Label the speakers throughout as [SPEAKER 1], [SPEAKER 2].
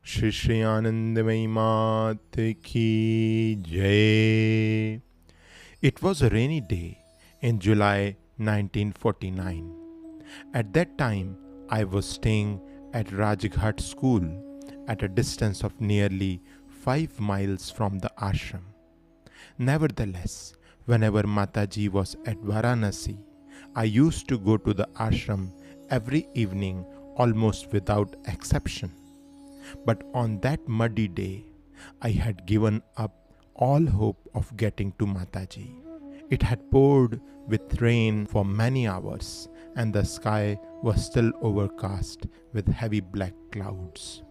[SPEAKER 1] Shri Shri Anandamayi Ma ki jai. It was a rainy day in July 1949. At that time, I was staying at Rajghat school at a distance of nearly 5 miles from the ashram. Nevertheless, whenever Mataji was at Varanasi, I used to go to the ashram every evening almost without exception. But on that muddy day, I had given up all hope of getting to Mataji. It had poured with rain for many hours, and the sky was still overcast with heavy black clouds.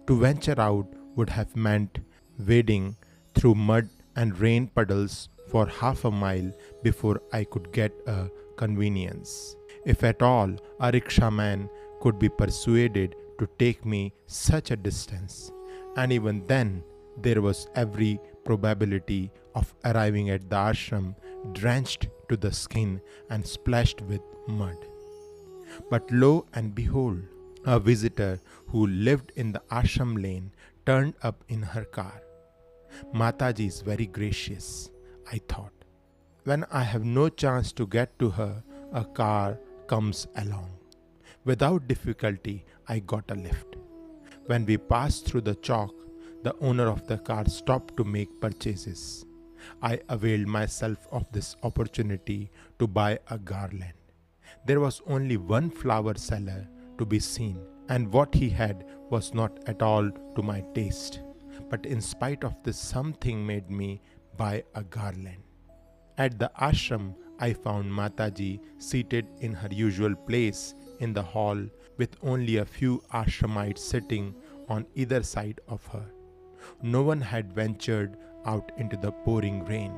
[SPEAKER 1] To venture out would have meant wading through mud and rain puddles for half a mile before I could get a convenience. If at all, a rickshaw-man could be persuaded to take me such a distance, and even then there was every probability of arriving at the ashram drenched to the skin and splashed with mud. But lo and behold, a visitor who lived in the ashram lane turned up in her car. Mataji is very gracious, I thought. When I have no chance to get to her, a car comes along. Without difficulty, I got a lift. When we passed through the chalk, the owner of the car stopped to make purchases. I availed myself of this opportunity to buy a garland. There was only one flower seller to be seen, and what he had was not at all to my taste. But in spite of this, something made me buy a garland. At the ashram, I found Mataji seated in her usual place in the hall with only a few ashramites sitting on either side of her. No one had ventured out into the pouring rain.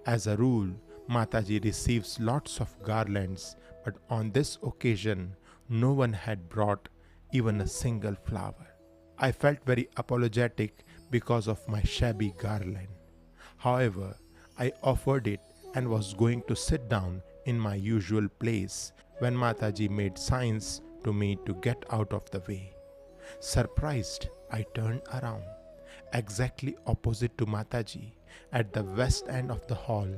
[SPEAKER 1] As a rule, Mataji receives lots of garlands, but on this occasion, no one had brought even a single flower. I felt very apologetic because of my shabby garland. However, I offered it and was going to sit down in my usual place when Mataji made signs to me to get out of the way. Surprised, I turned around. Exactly opposite to Mataji, at the west end of the hall,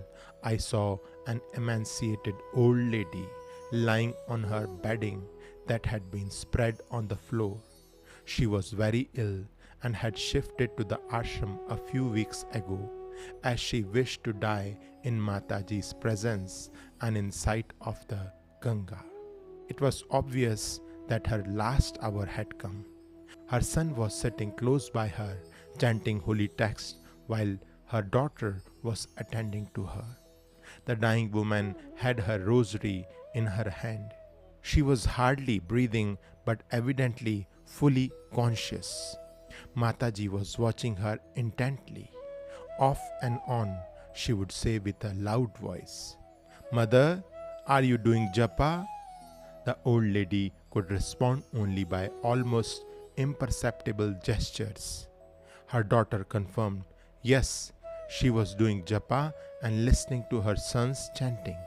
[SPEAKER 1] I saw an emaciated old lady lying on her bedding that had been spread on the floor. She was very ill and had shifted to the ashram a few weeks ago, as she wished to die in Mataji's presence and in sight of the Ganga. It was obvious that her last hour had come. Her son was sitting close by her, chanting holy texts, while her daughter was attending to her. The dying woman had her rosary in her hand. She was hardly breathing, but evidently fully conscious. Mataji was watching her intently. Off and on, she would say with a loud voice, "Mother, are you doing japa?" The old lady could respond only by almost imperceptible gestures. Her daughter confirmed, yes, she was doing japa and listening to her son's chanting.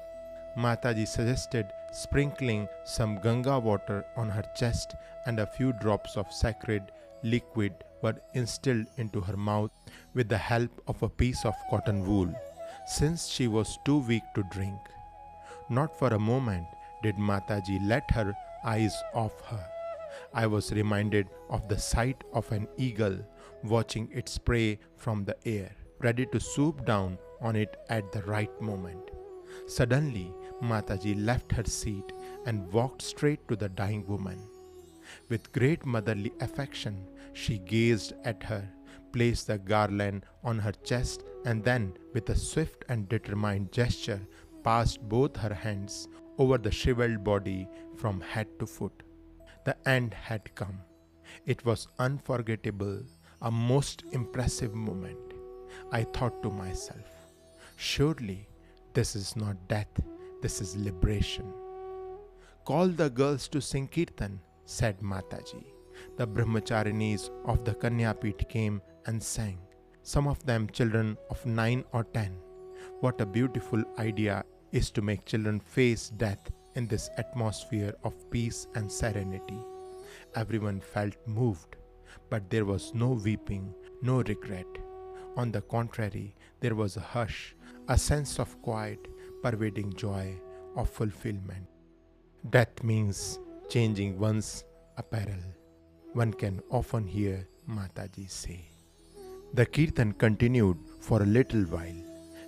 [SPEAKER 1] Mataji suggested sprinkling some Ganga water on her chest, and a few drops of sacred liquid were instilled into her mouth with the help of a piece of cotton wool, since she was too weak to drink. Not for a moment did Mataji let her eyes off her. I was reminded of the sight of an eagle watching its prey from the air, ready to swoop down on it at the right moment. Suddenly, Mataji left her seat and walked straight to the dying woman. With great motherly affection, she gazed at her, placed the garland on her chest, and then, with a swift and determined gesture, passed both her hands over the shriveled body from head to foot. The end had come. It was unforgettable, a most impressive moment. I thought to myself, surely this is not death, this is liberation. Call the girls to sing kirtan, said Mataji. The brahmacharinis of the Kanyapit came and sang, some of them children of 9 or 10. What a beautiful idea is to make children face death in this atmosphere of peace and serenity. Everyone felt moved. But there was no weeping, no regret. On the contrary, there was a hush, a sense of quiet, pervading joy, of fulfillment. Death means changing one's apparel. One can often hear Mataji say. The kirtan continued for a little while.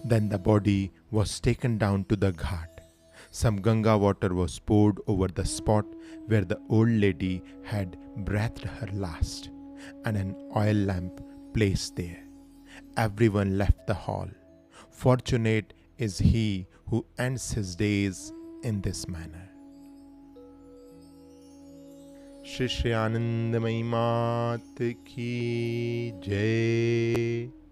[SPEAKER 1] Then the body was taken down to the ghat. Some Ganga water was poured over the spot where the old lady had breathed her last, and an oil lamp placed there. Everyone left the hall. Fortunate is he who ends his days in this manner. Shri Anandamayi Ma ki Jai.